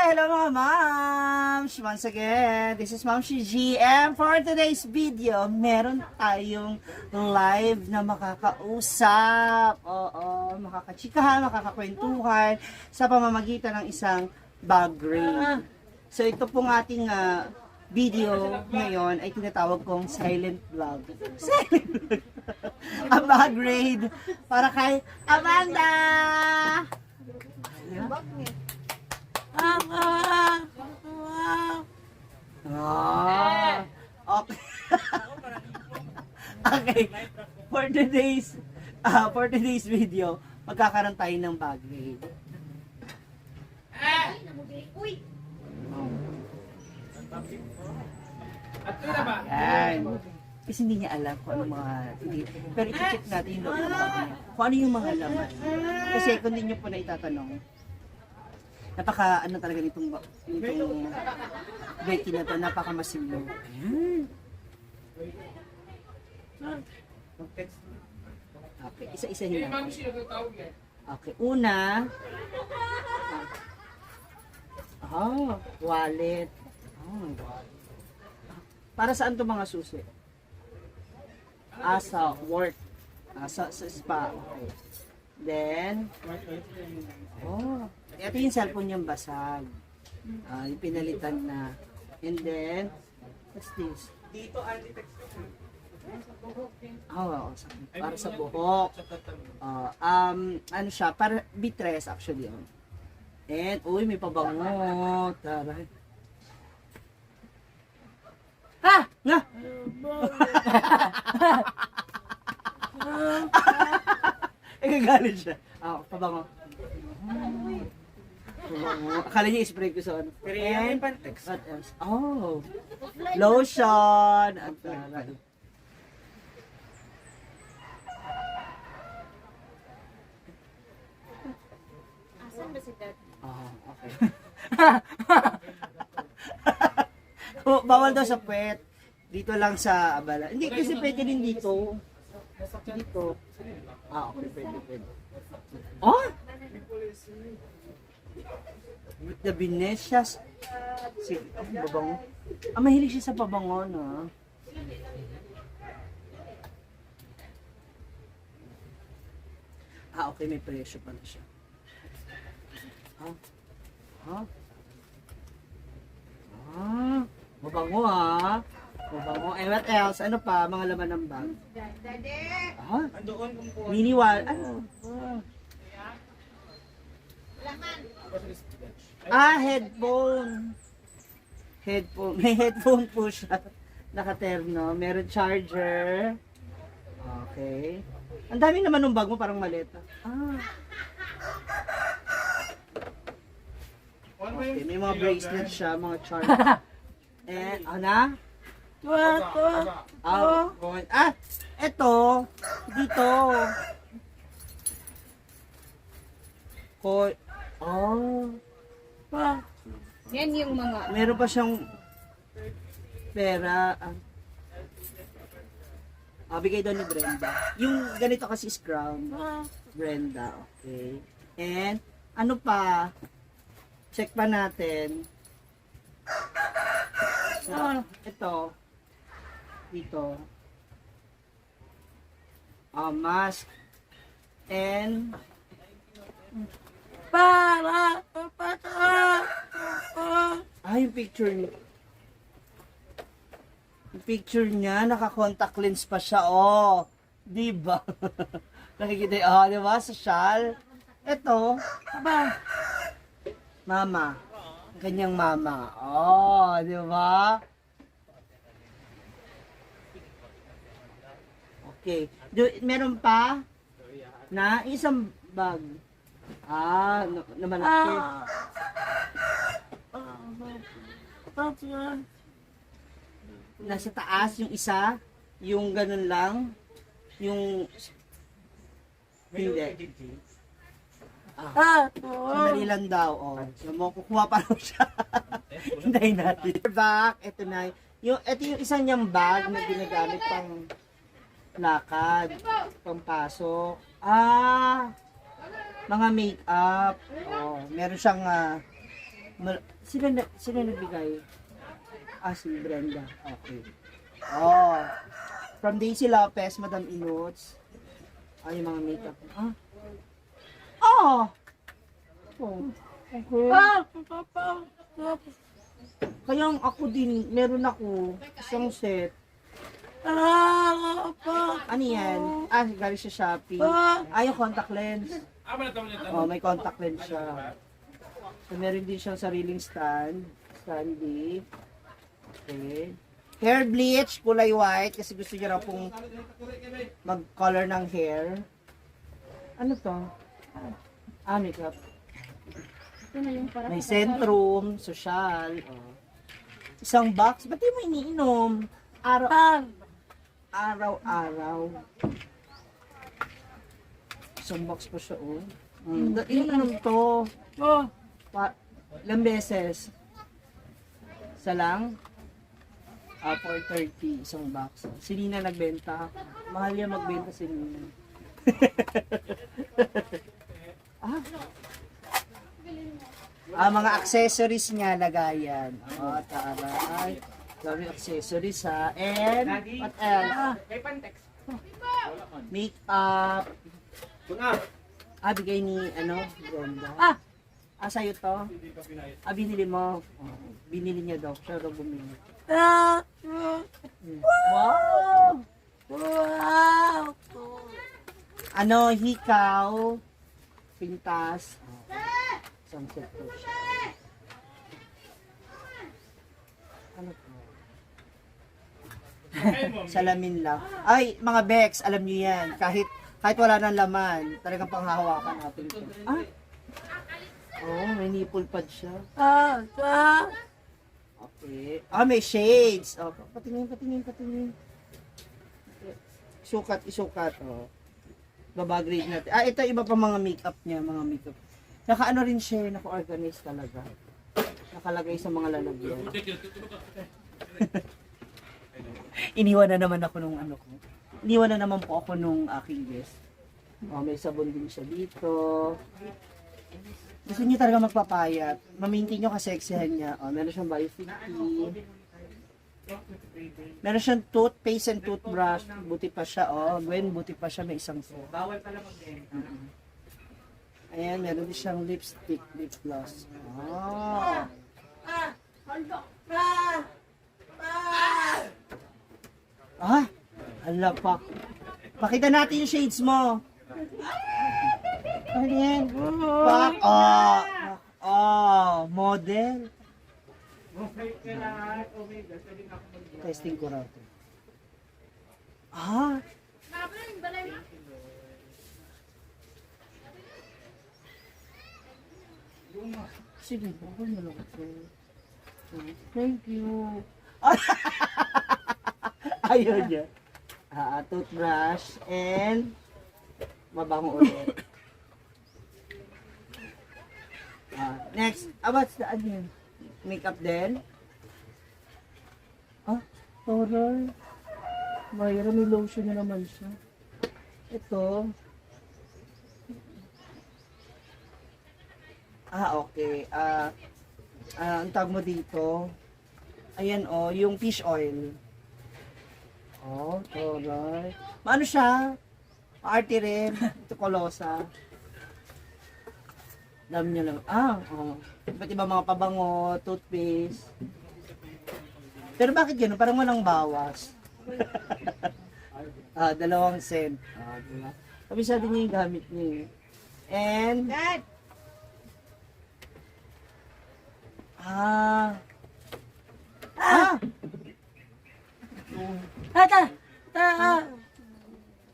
Hello mga moms! Once again, this is Mom G. And for today's video, meron tayong live na makakausap. Oo, makakachikahan, makakakwentuhan sa pamamagitan ng isang bag raid. So ito pong ating video ngayon ay tinatawag kong silent vlog. Silent vlog. A bag raid para kay Amanda! Okay. Okay. For today's video, magkakaroon tayo ng bag raid. Uy. Ayan. Kasi hindi niya alam kung ano mga pero i-check natin yung loob ng bag niya. Kung ano yung mga laman. Kasi kung hindi niyo po na itatanong, napaka ano talaga nitong Becky na to, napaka masimlo. Okay, isa-isahin natin. Okay, una. Wallet. Para saan to mga susi? Sa work. Sa spa. Okay. Then, ito yung cellphone niyang basag. Yung pinalitan na. And then, what's this? Dito, architect. Para sa buhok. Ano siya? Para bitres actually. And, uy, may pabango. Taray. Ha! Nga! Ikagalit siya. Pabango. Akala niya i-spray ko sa ano. Pero yan yung pantex. What else? Lotion. Ang taray. Asan ba si Dad? Okay. Bawal daw sa puwet. Dito lang sa abala. Hindi kasi pwede din dito. Dito. Okay, pwede. The Venetias. Sige, babango. Mahilig siya sa pabango, no? Okay, may presyo pala siya. Mabango Mabango. What else? Ano pa? Mga laman ng bag. Andoon kung po. Mini wall. Ano? Laman. Headphone. May headphone po siya. Nakaterno. Meron charger. Okay. Ang dami naman ng bag mo, parang maleta. Okay, may mga bracelet siya, mga charger. And, eto, dito. Yan yung mga... Meron pa siyang pera. Bigay daw ni Brenda. Yung ganito kasi is crown. Brenda, okay. And, ano pa? Check pa natin. Ito. Dito. Mask. And, yung picture niya. Yung picture niya, naka-contact lens pa siya, Diba? Nakikita, diba? Sa shawl. Ito, mama. Kanyang mama. Diba? Okay. Meron pa na isang bag. Na malaki. Nasa taas yung isa, yung ganun lang, yung hindi. Sandali lang daw, So, kukuha pa rin siya. Hintayin natin. Back, ito na. Ito yung isang niyang bag na ginagamit pang lakad, pang pasok. Mga make-up. Meron siyang Sino nagbigay? Si Brenda. Okay. Oh. From Daisy Lopez, Madam Inuts. Yung mga makeup. Oh! Okay. Kaya ako din, meron ako isang set. Ano yan? Galing sa Shopee. Yung contact lens. May contact lens siya. So, meron din siyang sariling standee. Okay. Hair bleach, kulay white, kasi gusto niya raw pong mag-color ng hair. Ano to? Makeup. Ito na yung para May Centrum, social. Isang box. Ba't di mo iniinom? Araw-araw. Isang box pa siya, Inom to. Ilang beses? Isa lang? 430, isang box. Si Nina nagbenta. Mahal yan magbenta si Nina. Mga accessories niya, lagayan. Taray. Dami accessories ha. And, what else? May pantex. Makeup. Bigay ni, Brenda. Sa'yo to? Binili mo? Binili niya daw. Siya daw bumili. Wow! Hikaw. Pintas. Isang set po siya. Ano po? Salamin lang. Mga Bex, alam niyo yan. Kahit wala nang laman, talagang panghahawakan natin ito. May nipple pad siya. Okay. May shades. Patingin. Isukat. Babagrade natin. Ito iba pa mga makeup niya, Naka-ano rin siya, naka-organize talaga. Nakalagay sa mga lalagyan. Iniwan na naman ako nung ko. Iniwan na naman po ako nung aking guest. May sabon din siya dito. Gusto niyo talaga magpapayat. Ma-maintain nyo kaseksihan niya. Meron siyang Bio50. Meron siyang toothpaste and toothbrush. Buti pa siya. Gwen, buti pa siya. May isang set. Bawal pala magbenta. Ayan, meron din siyang lipstick, lip gloss. Hala pa. Pakita natin yung shades mo. Ano yan? Model. Testing ko raw ito. Sige, baka na lang ito. Thank you. Ayun niya. Toothbrush and mabango ulit. Next, what's the again? Makeup din? Taray. Mayroon, may lotion na naman siya. Ito. Okay. Ang tawag mo dito, ayan yung fish oil. Taray. Maano siya? Arte rin. Ito kolosa. Dami niya lang. Iba't iba mga pabango, toothpaste. Pero bakit gano'n? Parang walang bawas. 2 cent. Diba? Kabisado niya yung gamit niya. And,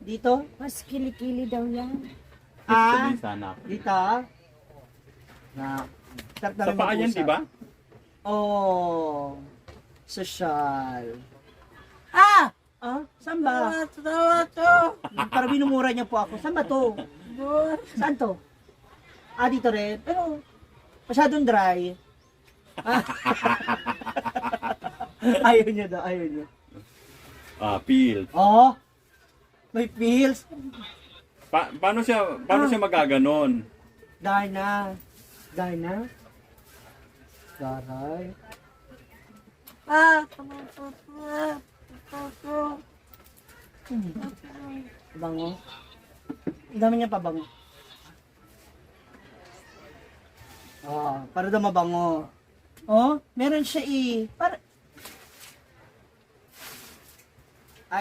dito? mas kilikili daw yan. Dito? Sa paa yan, di ba? Social. Saan ba? Parang binumura niya po ako. Saan ba to? Saan to? Dito rin. Pero, masyadong dry. Ayaw niya daw, ayaw niya. Peel. May pills. Paano siya magaganon? Darna. Taray. Bango. Ang dami niya pabango. Para daw mabango. Meron siya para...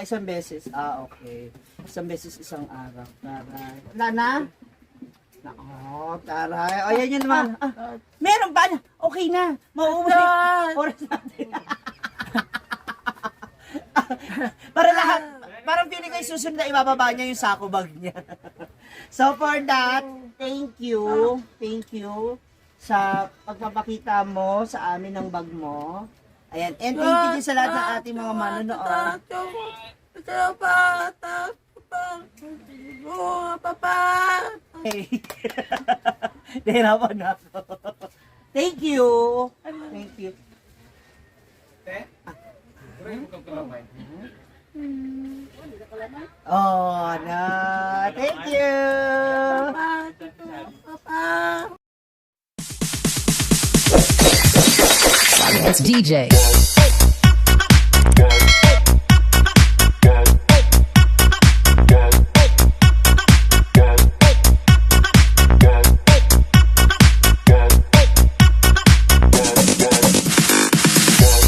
isang beses. Okay. Isang beses isang araw. Taray. Wala na? Taray. Yan yun naman. Meron ba? Okay na. Mauubos na. Oras natin. Para lahat. Parang feeling ko yung susunod na ibababa niya yung sako bag niya. So for that, thank you. Thank you sa pagpapakita mo sa amin ng bag mo. Ayan. And thank you din sa lahat ng ating mga manonood. Hey. Nahirapan na ako. Thank you. Thank you. Thank you. It's DJ.